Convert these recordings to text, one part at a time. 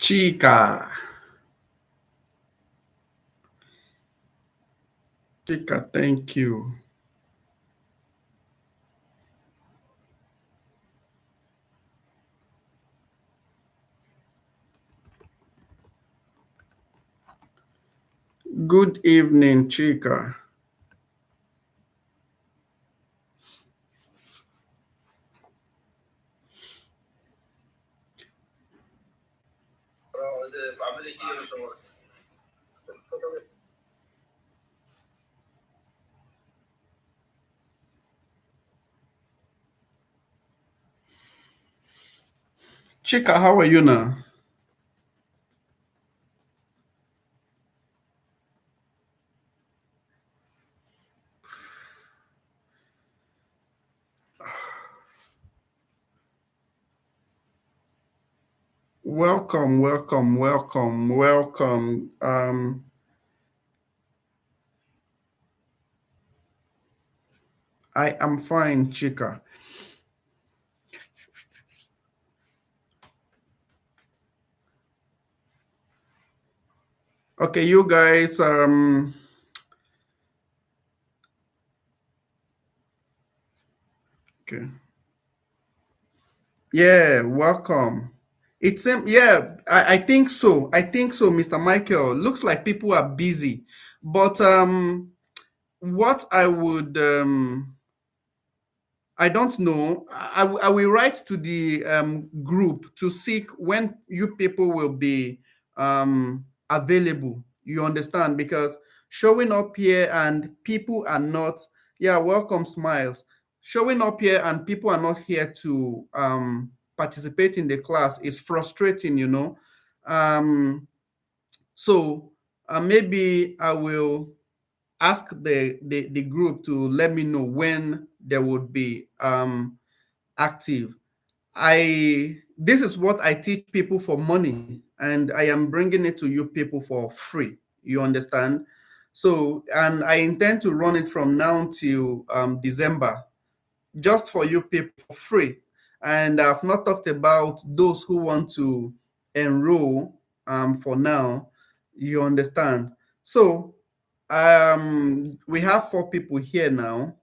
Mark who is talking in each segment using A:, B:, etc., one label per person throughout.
A: Chica. Chica, thank you. Good evening, Chica. Chica, how are you now? Welcome, welcome, welcome, welcome. I am fine, Chica. Okay, you guys, okay. Yeah, welcome. Yeah, I think so. I think so, Mr. Michael. Looks like people are busy. But what I don't know. I will write to the group to seek when you people will be available. You understand? Because showing up here and people are not, yeah, welcome smiles. Showing up here and people are not here to participate in the class is frustrating, you know. Um, so maybe I will ask the group to let me know when they would be active. This is what I teach people for money, and I am bringing it to you people for free. You understand? So, and I intend to run it from now till December, just for you people for free. And I've not talked about those who want to enroll for now. You understand? So, we have 4 people here now.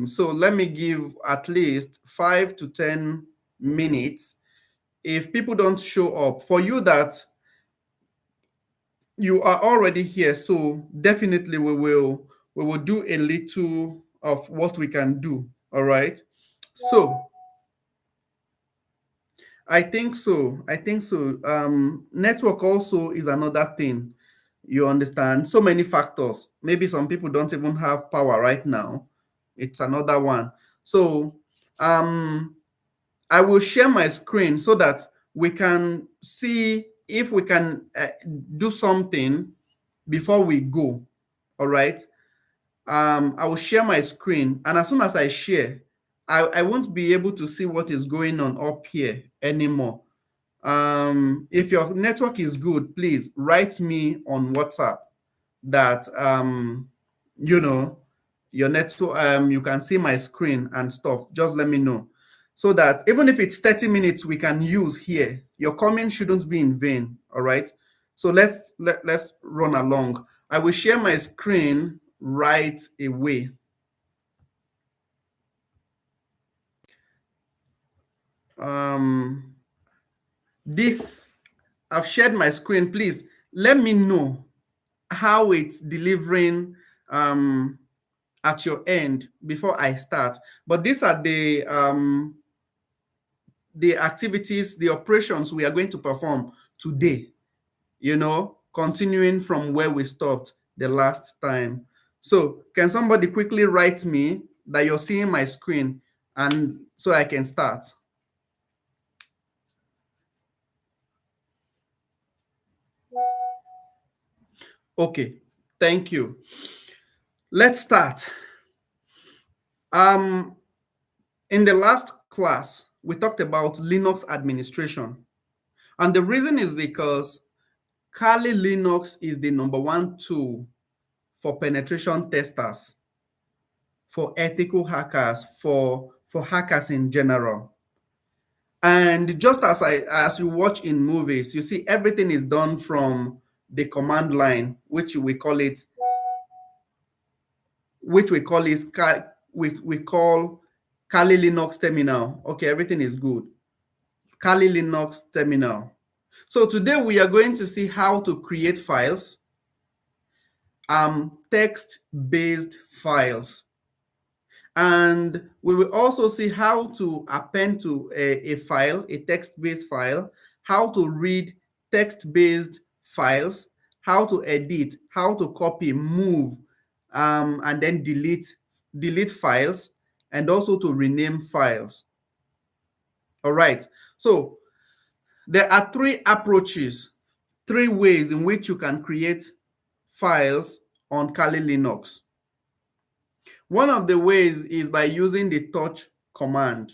A: So let me give at least 5 to 10 minutes. If people don't show up, for you that you are already here, so definitely we will do a little of what we can do. All right. So I think so. I think so. Network also is another thing. You understand? So many factors. Maybe some people don't even have power right now. It's another one. So I will share my screen so that we can see if we can do something before we go. All right. I will share my screen, and as soon as I share, I won't be able to see what is going on up here anymore. If your network is good, please write me on WhatsApp that you know your network you can see my screen and stuff. Just let me know so that even if it's 30 minutes we can use here, your comment shouldn't be in vain. All right. So let's run along. I will share my screen right away. um this I've shared my screen. Please let me know how it's delivering at your end before I start. But these are the activities, the operations we are going to perform today, continuing from where we stopped the last time. So can somebody quickly write me that you're seeing my screen and so I can start? Okay, thank you. Let's start. Um, in the last class, we talked about Linux administration. And the reason is because Kali Linux is the number one tool for penetration testers, for ethical hackers, for hackers in general. And just as you watch in movies, you see everything is done from the command line, which we call Kali Linux terminal. Okay, everything is good. Kali Linux terminal. So today we are going to see how to create files, text-based files. And we will also see how to append to a file, a text-based file, how to read text-based files, how to edit, how to copy, move, and then delete files, and also to rename files. All right. So there are three approaches, three ways in which you can create files on Kali Linux. One of the ways is by using the touch command.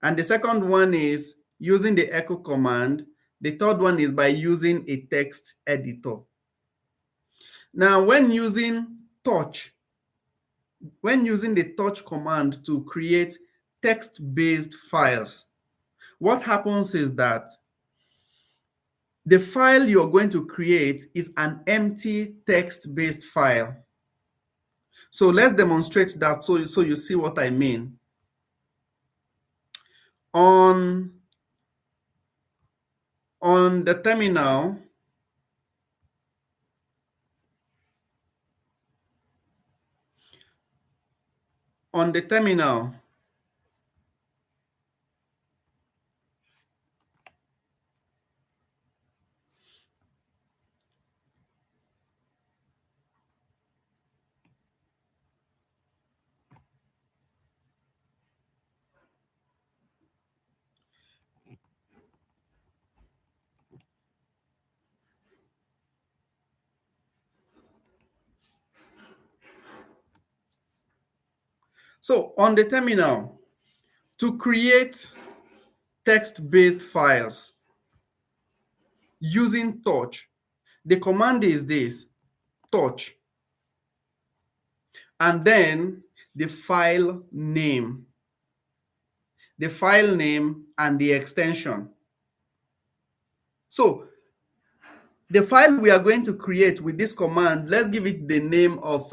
A: And the second one is using the echo command. The third one is by using a text editor. Now, when using the touch command to create text-based files, what happens is that the file you're going to create is an empty text-based file. So let's demonstrate that so you see what I mean. On the terminal, to create text-based files using touch, the command is this, touch, and then the file name and the extension. So the file we are going to create with this command, let's give it the name of,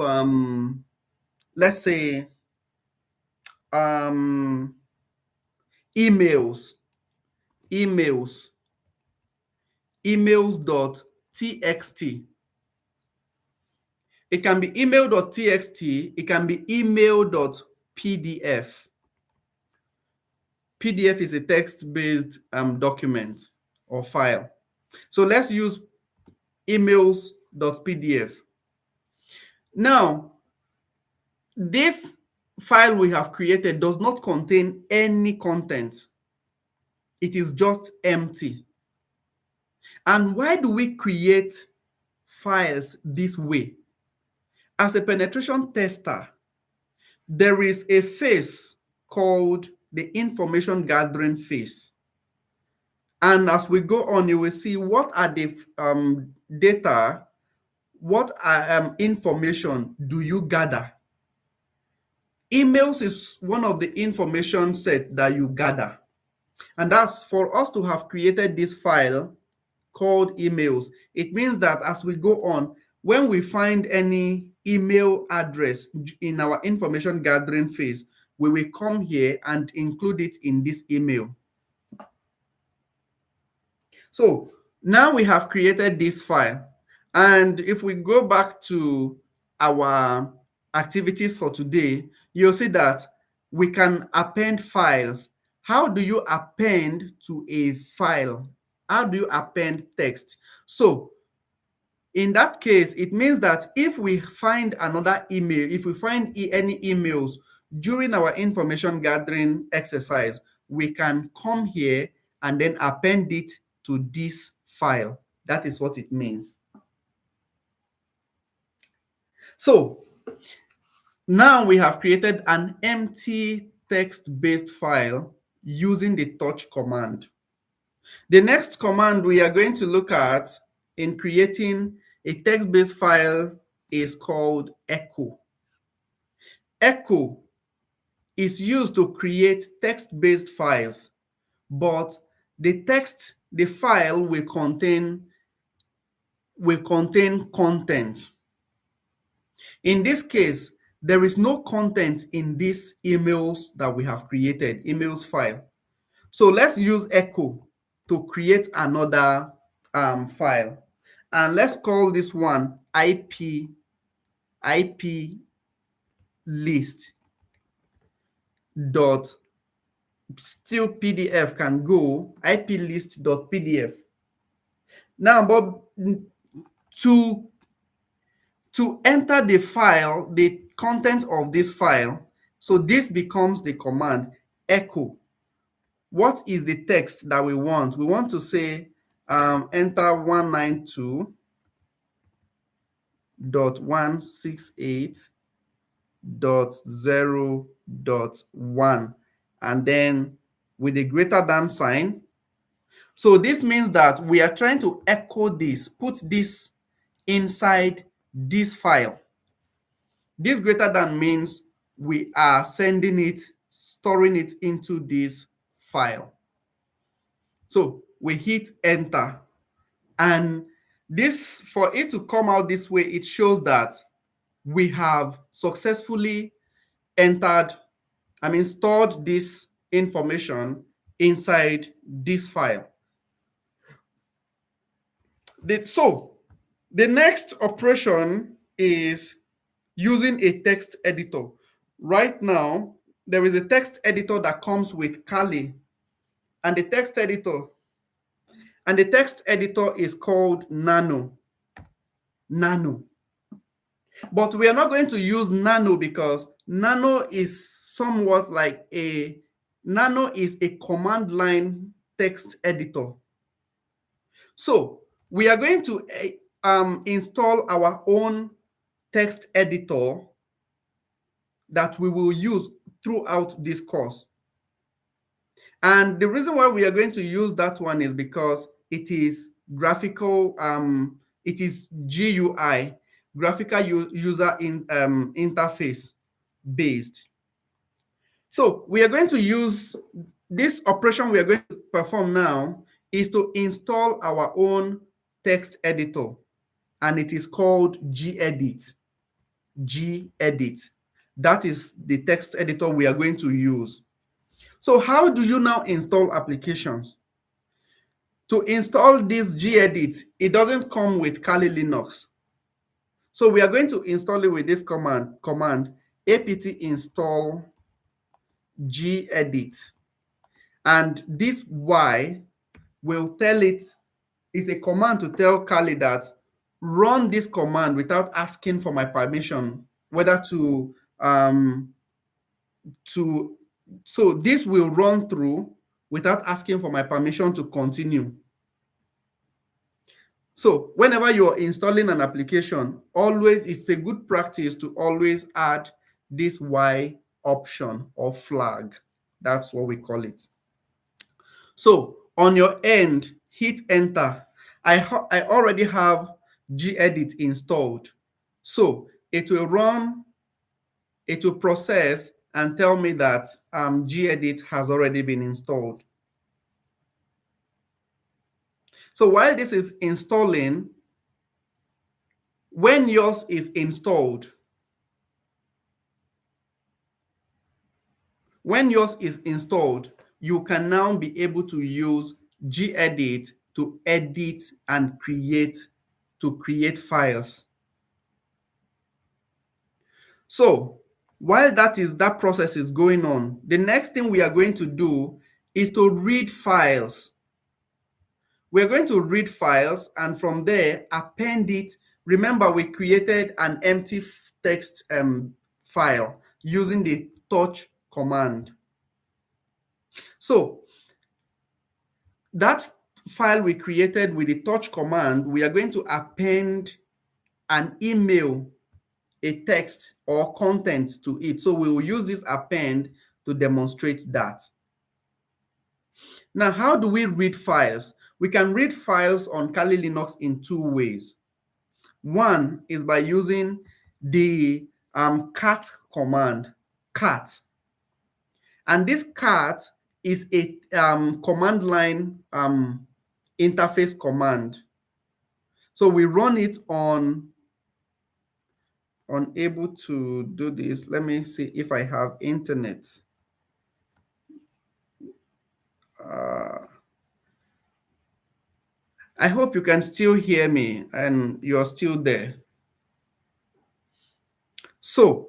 A: let's say, emails.txt. It can be email.txt, it can be email.pdf. PDF is a text-based document or file. So let's use emails.pdf. Now, this file we have created does not contain any content. It is just empty. And why do we create files this way? As a penetration tester, there is a phase called the information gathering phase. And as we go on, you will see what are the data, what are information do you gather. Emails is one of the information set that you gather. And that's for us to have created this file called emails. It means that as we go on, when we find any email address in our information gathering phase, we will come here and include it in this email. So now we have created this file. And if we go back to our activities for today, you'll see that we can append files. How do you append to a file? How do you append text? So in that case, it means that if we find another email, if we find any emails during our information gathering exercise, we can come here and then append it to this file. That is what it means. So now we have created an empty text-based file using the touch command. The next command we are going to look at in creating a text-based file is called echo. Echo is used to create text-based files. but the file will contain content. In this case, there is no content in these emails that we have created, emails file. So let's use echo to create another file. And let's call this one IP list dot still PDF can go iplist.pdf. Now, but to enter the file, the content of this file, so this becomes the command echo. What is the text that we want? We want to say enter 192.168.0.1 and then with a greater than sign. So this means that we are trying to echo this, put this inside this file. This greater than means we are sending it, storing it into this file. So we hit enter, and this, for it to come out this way, it shows that we have successfully stored this information inside this file. So the next operation is using a text editor. Right now, there is a text editor that comes with Kali, and the text editor is called Nano. But we are not going to use Nano because Nano is a command line text editor. So we are going to install our own text editor that we will use throughout this course. And the reason why we are going to use that one is because it is graphical, it is GUI, graphical user interface based. So we are going to use this operation we are going to perform now is to install our own text editor, and it is called gedit. That is the text editor we are going to use. So how do you now install applications? To install this gedit, it doesn't come with Kali Linux. So we are going to install it with this command apt install gedit. And this Y will tell it, is a command to tell Kali that run this command without asking for my permission, whether so this will run through without asking for my permission to continue. So whenever you're installing an application, it's a good practice to always add this Y option or flag. That's what we call it. So on your end, hit enter. I already have gedit installed. So it will process and tell me that gedit has already been installed. So while this is installing, when yours is installed, you can now be able to use gedit to edit and create files. So while that process is going on, the next thing we are going to do is to read files. We're going to read files and from there append it. Remember, we created an empty text file using the touch command. So that file we created with the touch command, we are going to append an email, a text or content to it. So we will use this append to demonstrate that. Now, how do we read files? We can read files on Kali Linux in two ways. One is by using the cat command, cat. And this cat is a command line interface command. So we run it on unable to do this. Let me see if I have internet. Uh, I hope you can still hear me and you're still there. So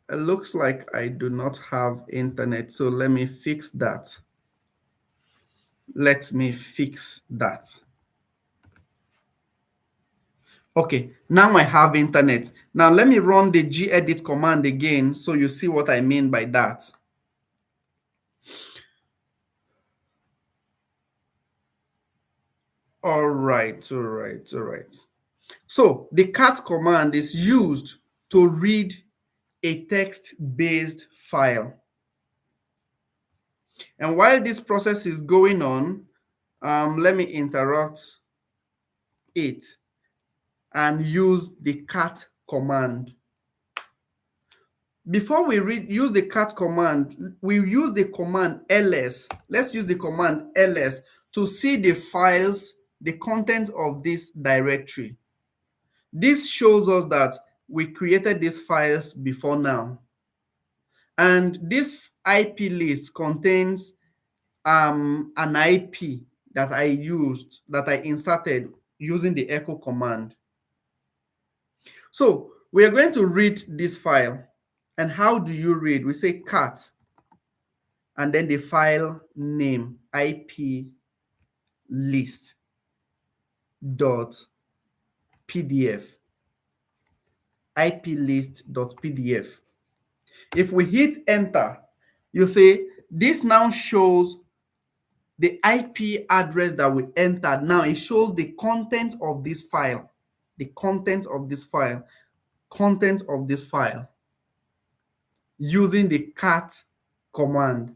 A: it looks like I do not have internet. So let me fix that. Let me fix that. Okay, now I have internet. Now let me run the gedit command again so you see what I mean by that. All right. So the cat command is used to read a text-based file. And while this process is going on, let me interrupt it and use the cat command. Before we use the cat command, we use the command ls. Let's use the command ls to see the files, the content of this directory. This shows us that we created these files before now. And this IP list contains an IP that I inserted using the echo command. So we are going to read this file. And how do you read? We say cat and then the file name IP list dot pdf. iplist.pdf. If we hit enter, you see this now shows the IP address that we entered. Now it shows the content of this file, content of this file using the cat command.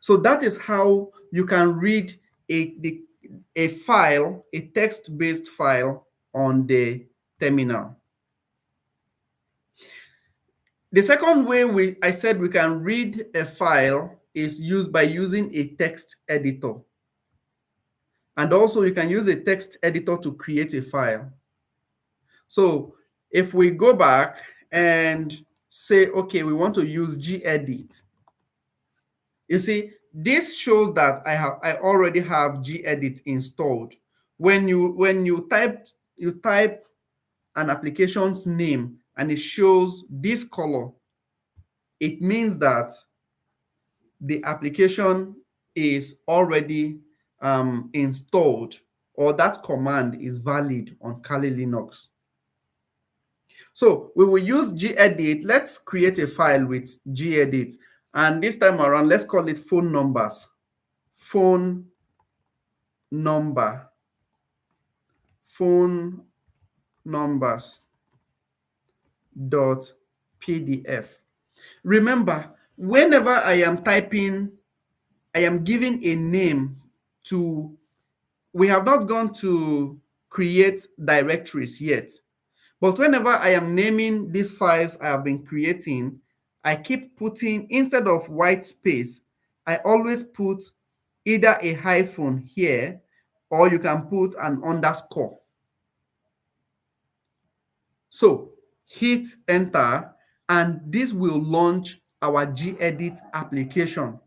A: So that is how you can read a file, a text-based file on the terminal. The second way I said we can read a file is used by using a text editor. And also you can use a text editor to create a file. So if we go back and say, okay, we want to use gedit, you see, this shows that I already have gedit installed. When you type an application's name and it shows this color, it means that the application is already installed, or that command is valid on Kali Linux. So we will use gedit. Let's create a file with gedit. And this time around, let's call it phone numbers. Phone number. Phone numbers dot pdf. Remember, whenever I am typing, I am giving a name to, we have not gone to create directories yet. But whenever I am naming these files I have been creating, I keep putting, instead of white space, I always put either a hyphen here, or you can put an underscore. So hit enter, and this will launch our gedit application.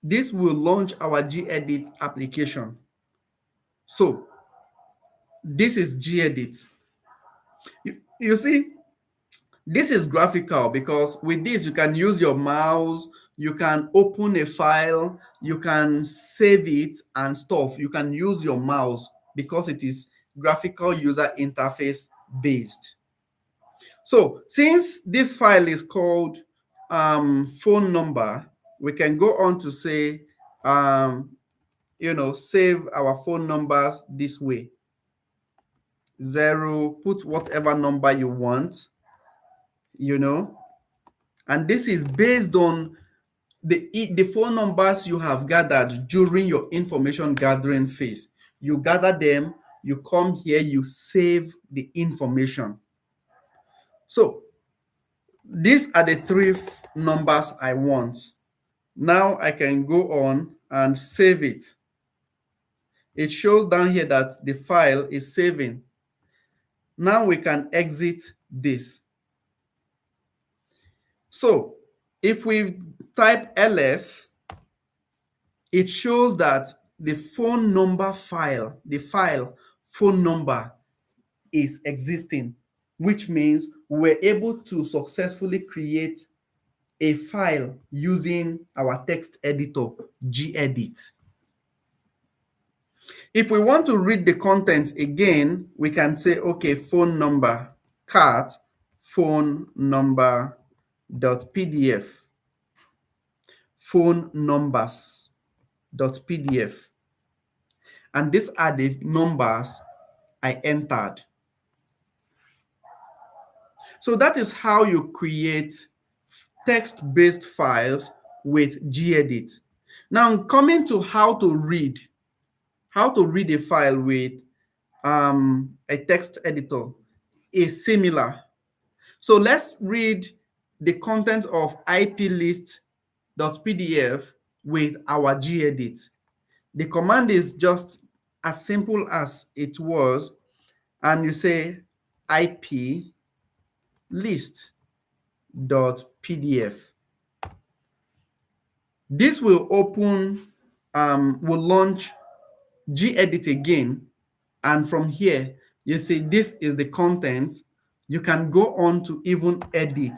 A: This will launch our gedit application. So this is gedit. You see, this is graphical because with this you can use your mouse, you can open a file, you can save it and stuff. You can use your mouse because it is graphical user interface based. So since this file is called phone number, we can go on to say, save our phone numbers this way. 0, put whatever number you want, and this is based on the phone numbers you have gathered during your information gathering phase. You gather them, you come here, you save the information. So these are the three numbers I want. Now I can go on and save it. It shows down here that the file is saving. Now we can exit this. So if we type ls, it shows that the phone number file, the file phone number is existing, which means we're able to successfully create a file using our text editor, gedit. If we want to read the contents again, we can say, okay, phone number, cat, phone number dot pdf, phone numbers dot pdf. And these are the numbers I entered. So that is how you create text-based files with gedit. Now coming to how to read a file with a text editor is similar. So let's read the content of iplist.pdf with our gedit. The command is just as simple as it was, and you say iplist.pdf. This will will launch gedit again, and from here you see this is the content. You can go on to even edit.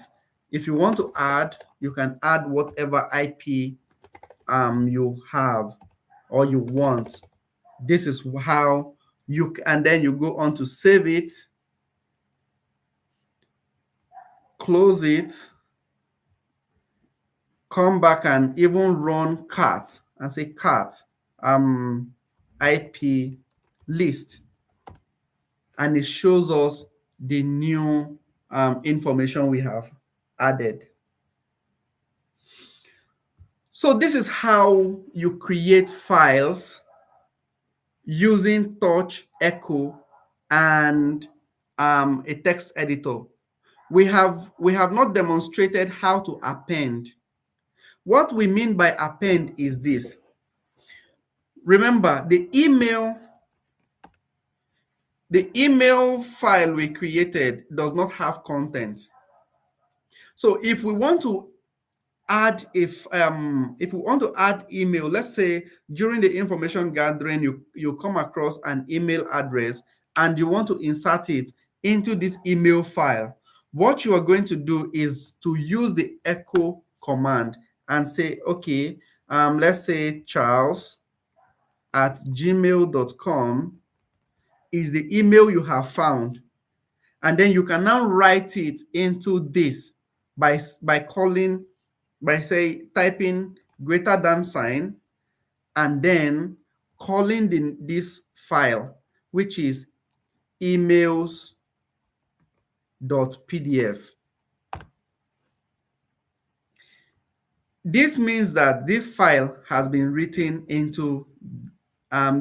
A: If you want to add, you can add whatever IP you have or you want. This is how and then you go on to save it, close it, come back and even run cat and say cat IP list, and it shows us the new information we have added. So this is how you create files using Touch, Echo, and a text editor. We have not demonstrated how to append. What we mean by append is this. Remember, the email file we created does not have content. So if we want to add if we want to add email, let's say during the information gathering you come across an email address and you want to insert it into this email file, what you are going to do is to use the echo command and say, okay, let's say charles@gmail.com is the email you have found, and then you can now write it into this by typing greater than sign and then calling this file, which is emails.pdf. This means that this file has been written into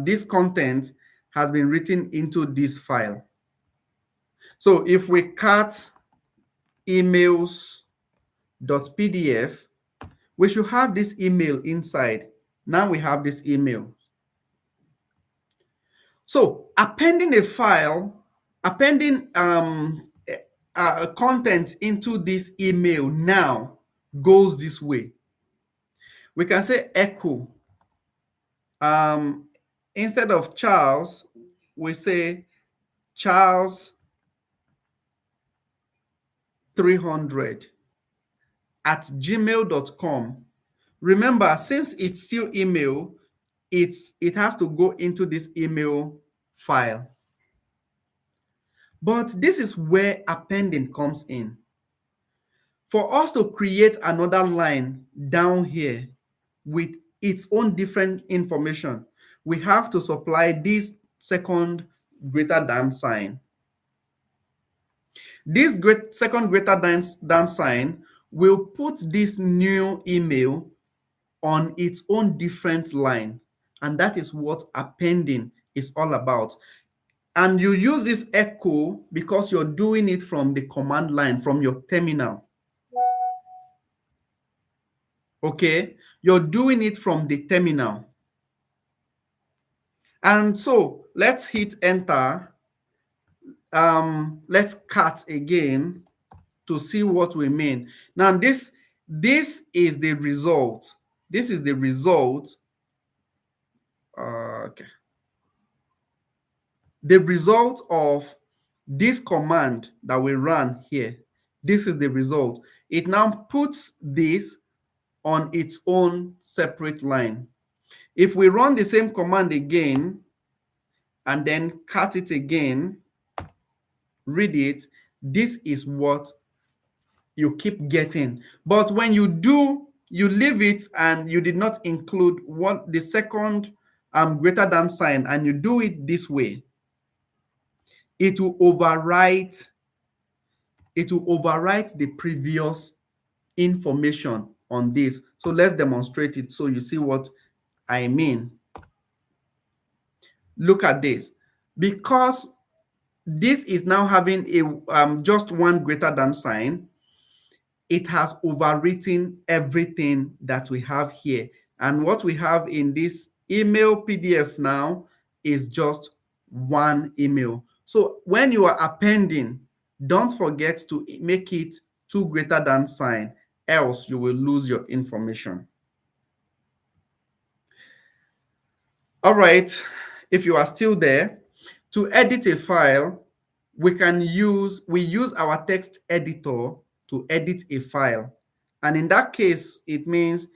A: this content has been written into this file. So if we cut emails.pdf, we should have this email inside. Now we have this email. So appending a file, appending content into this email now goes this way. We can say echo. Instead of Charles, we say Charles 300 at gmail.com. Remember, since it's still email, it has to go into this email file. But this is where appending comes in. For us to create another line down here with its own different information, we have to supply this second greater than sign. This second greater than sign will put this new email on its own different line. And that is what appending is all about. And you use this echo because you're doing it from the command line, from your terminal. Okay? You're doing it from the terminal. And so let's hit enter. Let's cut again to see what we mean. Now this is the result. This is the result. Okay. The result of this command that we run here. This is the result. It now puts this on its own separate line. If we run the same command again and then cut it again, read it, this is what you keep getting. But when you do, you leave it and you did not include the second greater than sign, and you do it this way, it will overwrite the previous information on this. So let's demonstrate it so you see what I mean. Look at this. Because this is now having a just one greater than sign, it has overwritten everything that we have here. And what we have in this email PDF now is just one email. So when you are appending, don't forget to make it two greater than sign, else you will lose your information. All right, if you are still there, to edit a file, we use our text editor to edit a file. And in that case, it means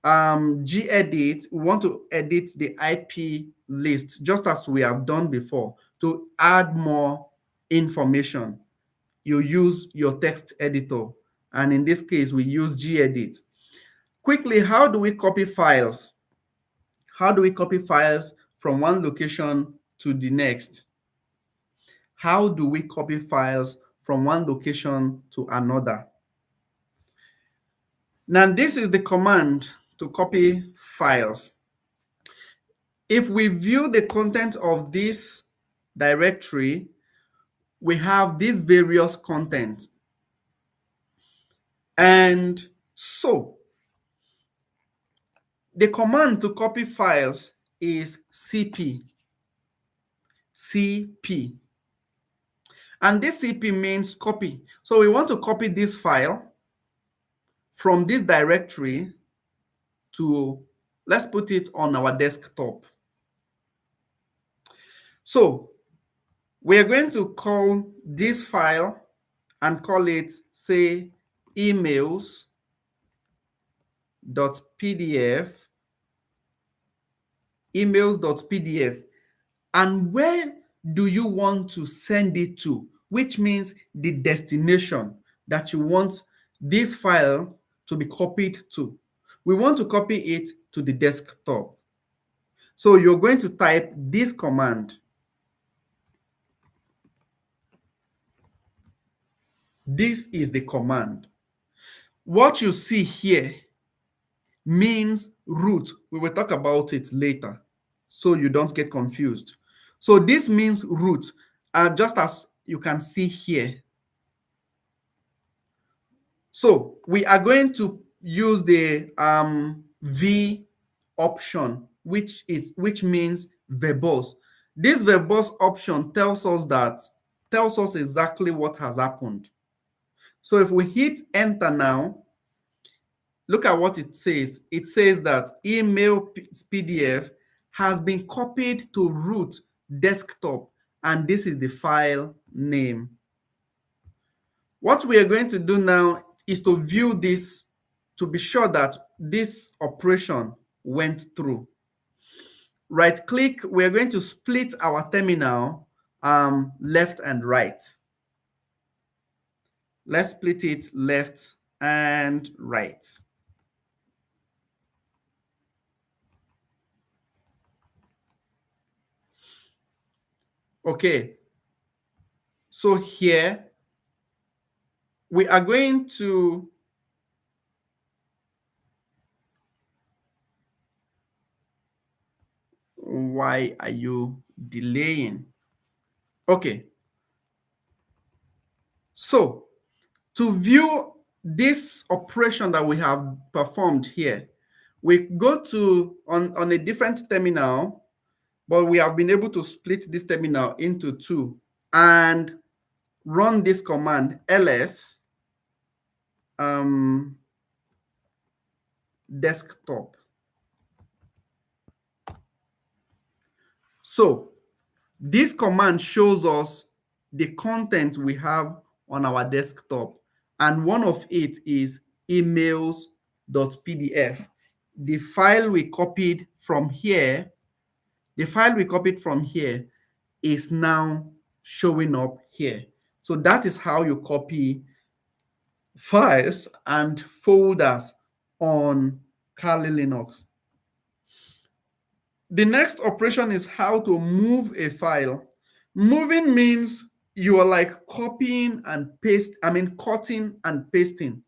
A: gedit, we want to edit the IP list just as we have done before. To add more information, you use your text editor. And in this case, we use gedit. Quickly, how do we copy files? How do we copy files from one location to the next? How do we copy files from one location to another? Now, this is the command to copy files. If we view the content of this directory, we have these various content. And so, the command to copy files is cp. cp. And this cp means copy. So we want to copy this file from this directory to, let's put it on our desktop. So we are going to call this file and call it, say, emails.pdf, emails.pdf. And where do you want to send it to? Which means the destination that you want this file to be copied to. We want to copy it to the desktop. So you're going to type this command. This is the command. What you see here means root. We will talk about it later, so you don't get confused. So this means root, just as you can see here. So we are going to use the V option, which means verbose. This verbose option tells us exactly what has happened. So if we hit enter now, look at what it says. It says that email PDF has been copied to root desktop, and this is the file name. What we are going to do now is to view this to be sure that this operation went through. Right click, we are going to split our terminal left and right. Let's split it left and right. Okay, so here we are going to why are you delaying? Okay, so to view this operation that we have performed here, we go to on a different terminal, but we have been able to split this terminal into two and run this command ls desktop. So this command shows us the content we have on our desktop, and one of it is emails.pdf. The file we copied from here, is now showing up here. So that is how you copy files and folders on Kali Linux. The next operation is how to move a file. Moving means you are like copying and cutting and pasting.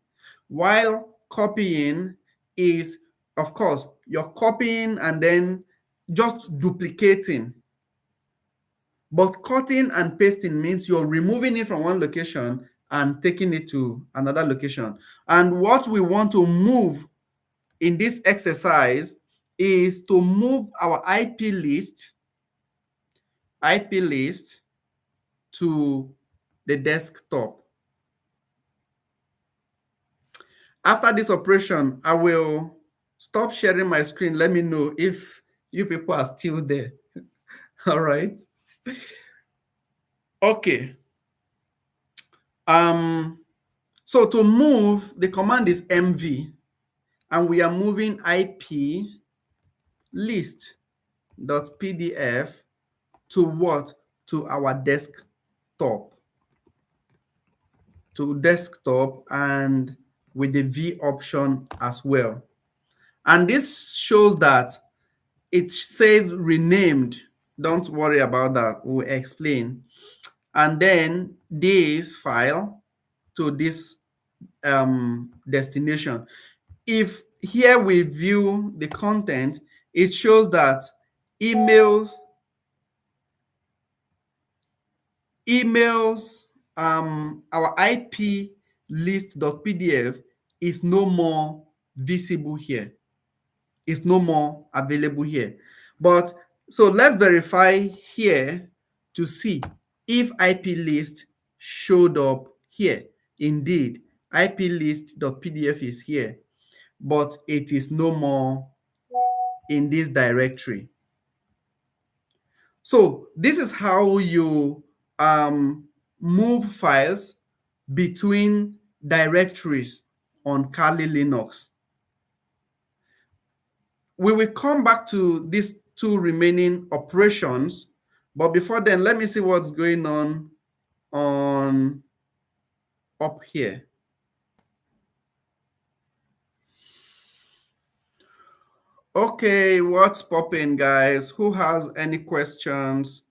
A: While copying is, of course, you're copying and then just duplicating. But cutting and pasting means you're removing it from one location and taking it to another location. And what we want to move in this exercise is to move our IP list to the desktop. After this operation, I will stop sharing my screen. Let me know if you people are still there. All right. Okay. So to move, the command is mv, and we are moving IP list.pdf to what? To our desktop. And with the V option as well. And this shows that it says renamed. Don't worry about that. We'll explain. And then this file to this destination. If here we view the content, it shows that our IP list.pdf is no more visible here. It's no more available here. But so let's verify here to see if IP list showed up here. Indeed, IP list.pdf is here, but it is no more in this directory. So this is how you move files between directories on Kali Linux. We will come back to these two remaining operations, but before then, let me see what's going on up here. Okay, what's popping, guys? Who has any questions?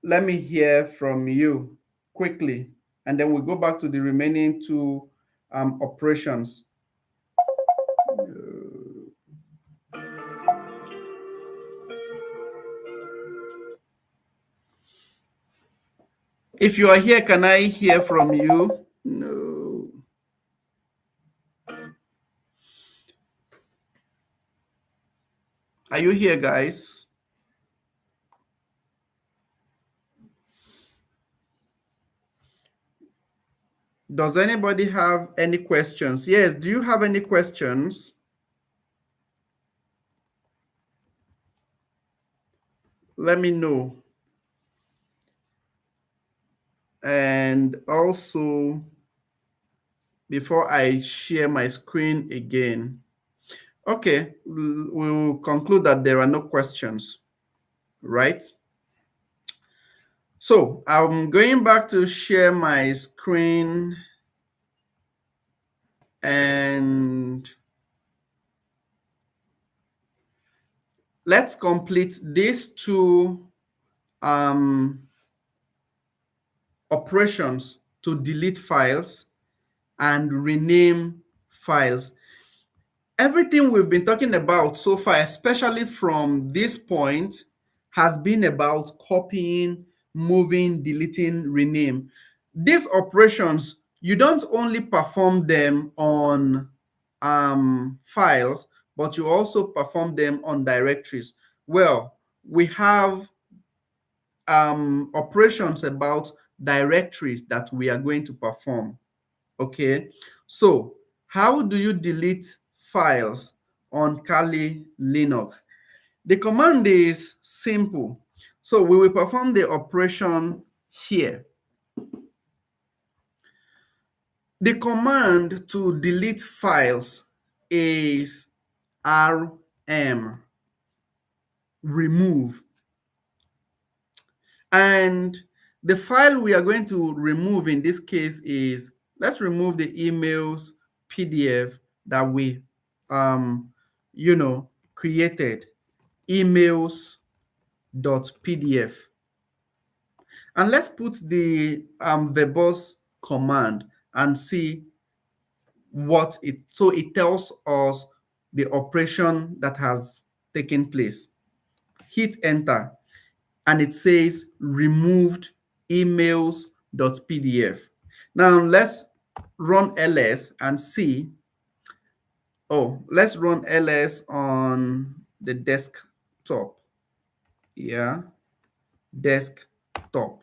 A: Let me hear from you quickly, and then we'll go back to the remaining two operations. If you are here, can I hear from you? No. Are you here, guys? Does anybody have any questions? Yes, do you have any questions? Let me know. And also, before I share my screen again. Okay, we'll conclude that there are no questions, right? So I'm going back to share my screen, and let's complete these two operations to delete files and rename files. Everything we've been talking about so far, especially from this point, has been about copying, moving, deleting, rename. These operations, you don't only perform them on files, but you also perform them on directories. Well, we have operations about directories that we are going to perform. Okay, so how do you delete files on Kali Linux? The command is simple. So we will perform the operation here. The command to delete files is rm remove. And the file we are going to remove in this case is, let's remove the emails PDF that we, created, emails.pdf. And let's put the verbose command and see what so it tells us the operation that has taken place. Hit enter and it says removed emails.pdf. Now let's run ls and see. Oh, let's run ls on the desktop. Yeah, desktop.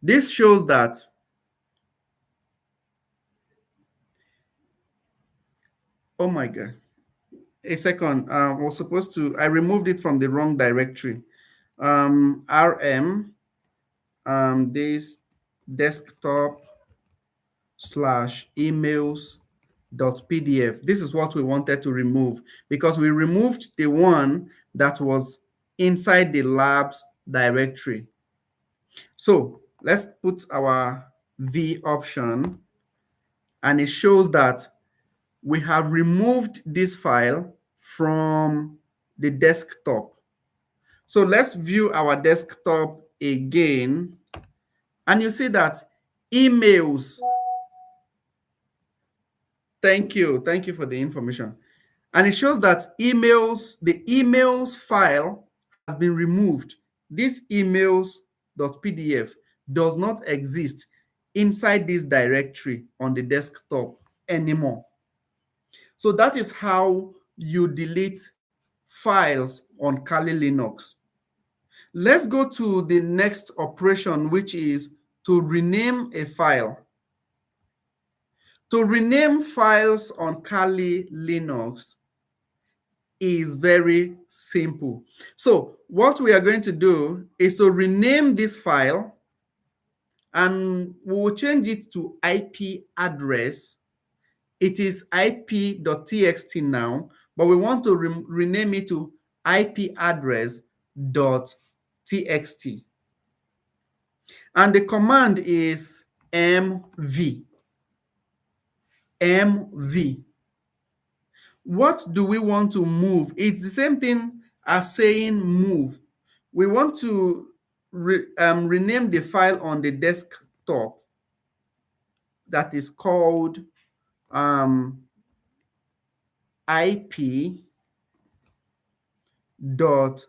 A: This shows that, oh my God, a second, I was supposed to, I removed it from the wrong directory. Rm, this desktop slash emails.pdf. This is what we wanted to remove because we removed the one that was inside the labs directory. So let's put our V option and it shows that we have removed this file from the desktop. So let's view our desktop again and you see that emails. Thank you for the information. And it shows that the emails file has been removed. This emails.pdf does not exist inside this directory on the desktop anymore. So that is how you delete files on Kali Linux. Let's go to the next operation, which is to rename a file. To rename files on Kali Linux is very simple. So what we are going to do is to rename this file and we will change it to IP address. It is ip.txt now, but we want to rename it to IP address.txt. And the command is mv. mv. What do we want to move? It's the same thing as saying move. We want to rename the file on the desktop that is called ip dot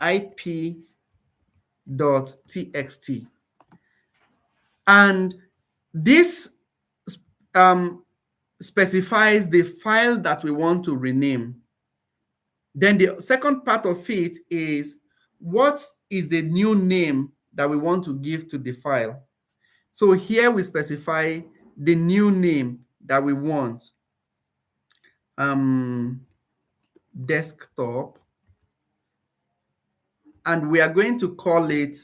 A: ip.txt. And this specifies the file that we want to rename. Then the second part of it is what is the new name that we want to give to the file. So here we specify the new name that we want. Desktop. And we are going to call it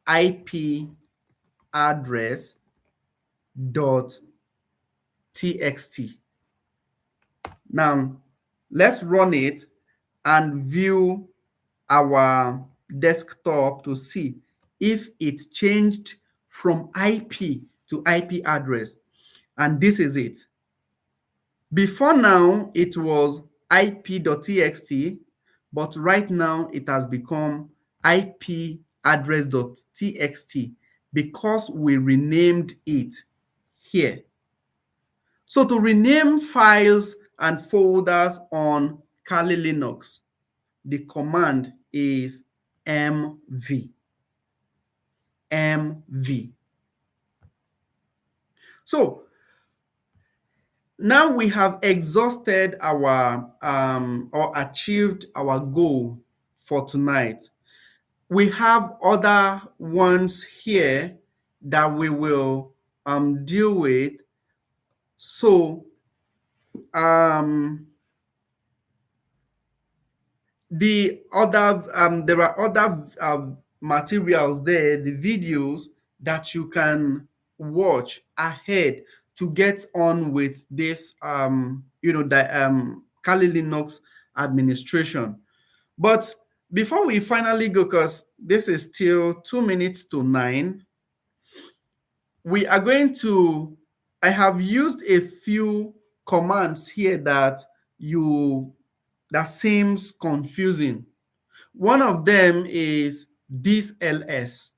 A: IP address dot txt. Now let's run it and view our desktop to see if it changed from IP to IP address. And this is it. Before now, it was ip.txt, but right now it has become IP address.txt because we renamed it here. So to rename files and folders on Kali Linux, the command is mv. mv. So now we have exhausted our or achieved our goal for tonight. We have other ones here that we will deal with. So there are other materials there, the videos that you can watch ahead to get on with this the Kali Linux administration. But before we finally go, because this is still 2 minutes to 9, we are going to, I have used a few commands here that seems confusing. One of them is this ls.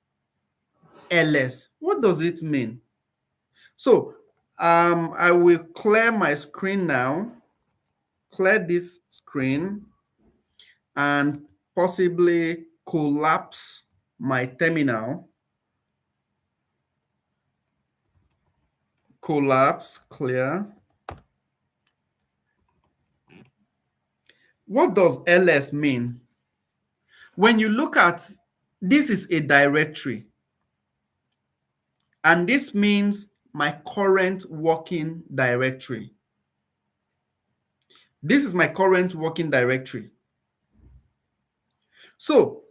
A: ls. What does it mean? So I will clear my screen now, clear this screen, and possibly collapse my terminal. Collapse, clear. What does ls mean? When you look at, this is a directory, and this means my current working directory. This is my current working directory. So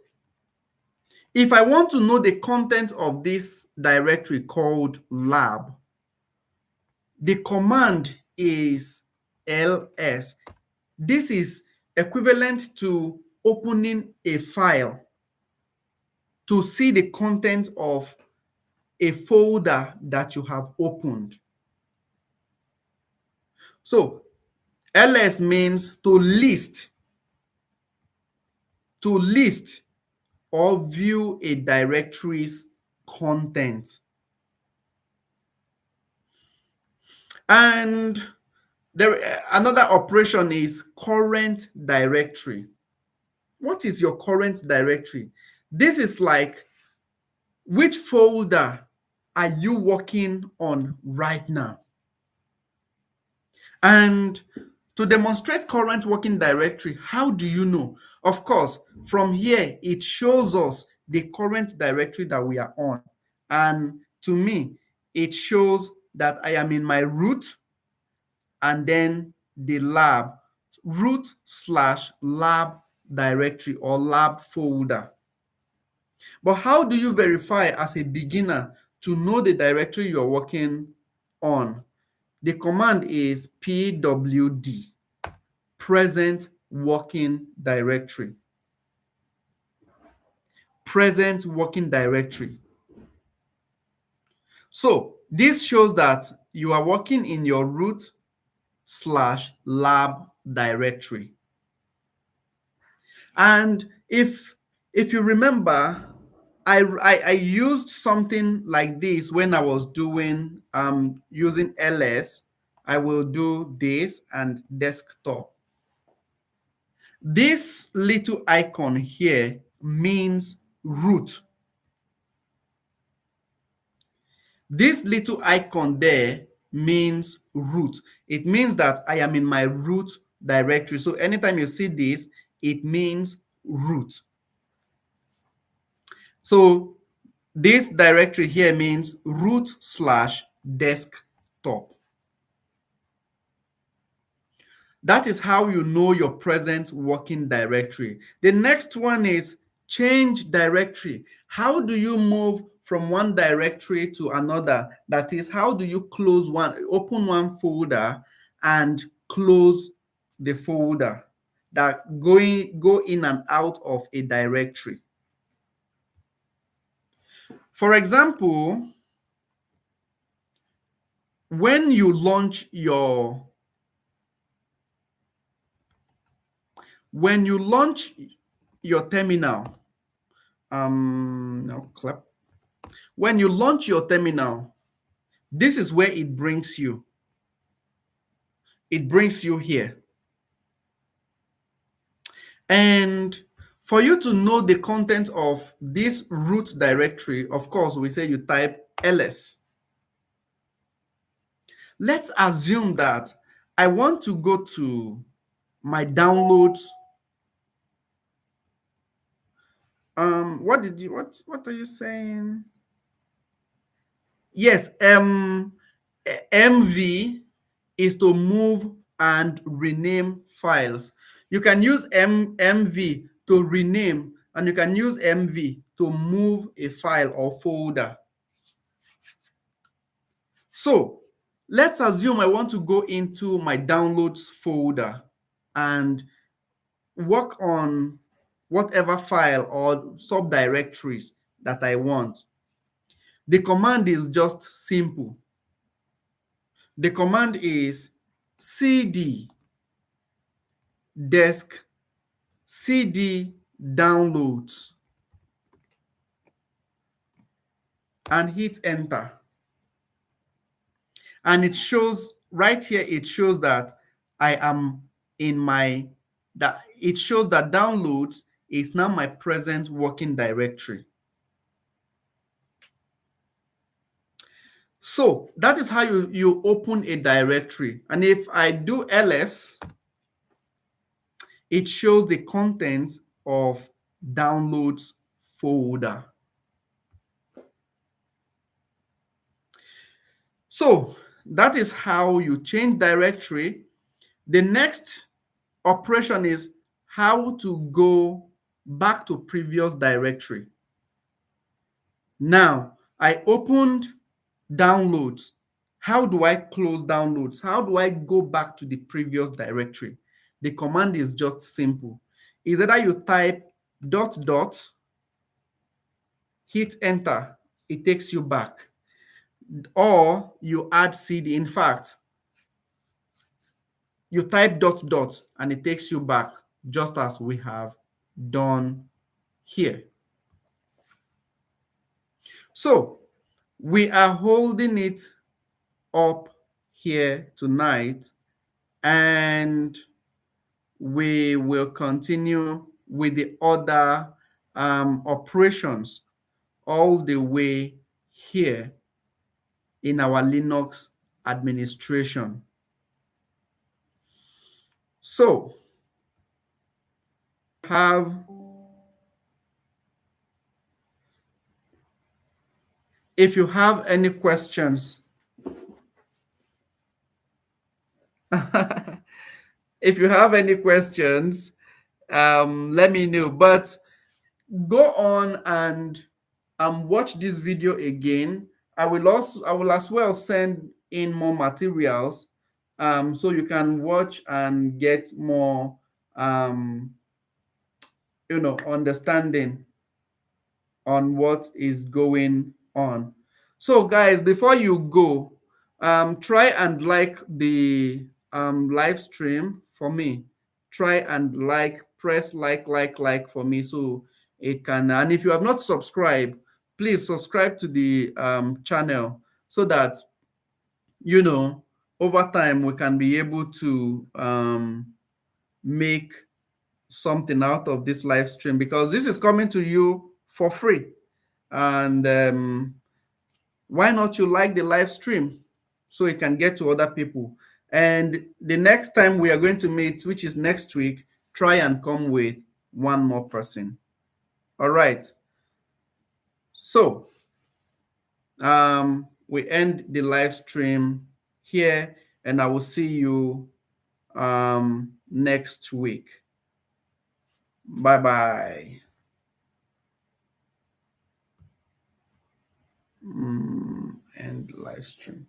A: if I want to know the content of this directory called lab, the command is ls. This is equivalent to opening a file to see the content of a folder that you have opened. So ls means to list or view a directory's content. And another operation is current directory. What is your current directory? This is like, which folder are you working on right now? And to demonstrate current working directory, how do you know? Of course, from here, it shows us the current directory that we are on. And to me, it shows that I am in my root and then the lab, root/lab directory or lab folder. But how do you verify as a beginner to know the directory you're working on? The command is pwd, present working directory. Present working directory. So this shows that you are working in your root/lab directory. And if you remember, I used something like this when I was doing using ls. I will do this and desktop. This little icon here means root. This little icon there means root. It means that I am in my root directory. So anytime you see this, it means root. So this directory here means root/desktop. That is how you know your present working directory. The next one is change directory. How do you move from one directory to another? That is, how do you open one folder and close the folder that go in and out of a directory? For example, when you launch your terminal, when you launch your terminal, this is where it brings you. it brings you here. And for you to know the content of this root directory, of course, we say you type ls. Let's assume that I want to go to my downloads. What are you saying? Yes, MV is to move and rename files. You can use MV to rename, and you can use MV to move a file or folder. So let's assume I want to go into my downloads folder and work on whatever file or subdirectories that I want. The command is just simple. The command is cd desk cd downloads and hit enter. And it shows right here, it shows that I am in my, that it shows that downloads is now my present working directory. So that is how you open a directory. And if I do ls, it shows the contents of downloads folder. So that is how you change directory. The next operation is how to go back to previous directory. Now, I opened downloads. How do I close downloads? How do I go back to the previous directory? The command is just simple. Is either you type ... hit enter, it takes you back, or you add cd. In fact, you type ... and it takes you back, just as we have done here. So we are holding it up here tonight, and we will continue with the other operations all the way here in our Linux administration. So if you have any questions, if you have any questions, let me know. But go on and watch this video again. I will as well send in more materials, so you can watch and get more understanding on what is going on. So guys, before you go, try and like the live stream for me. Try and press like for me, so it can. And if you have not subscribed, please subscribe to the channel, so that over time we can be able to make something out of this live stream, because this is coming to you for free. And why not you like the live stream, so it can get to other people. And the next time we are going to meet, which is next week, try and come with one more person. All right. So we end the live stream here, and I will see you next week. Bye bye. End live stream.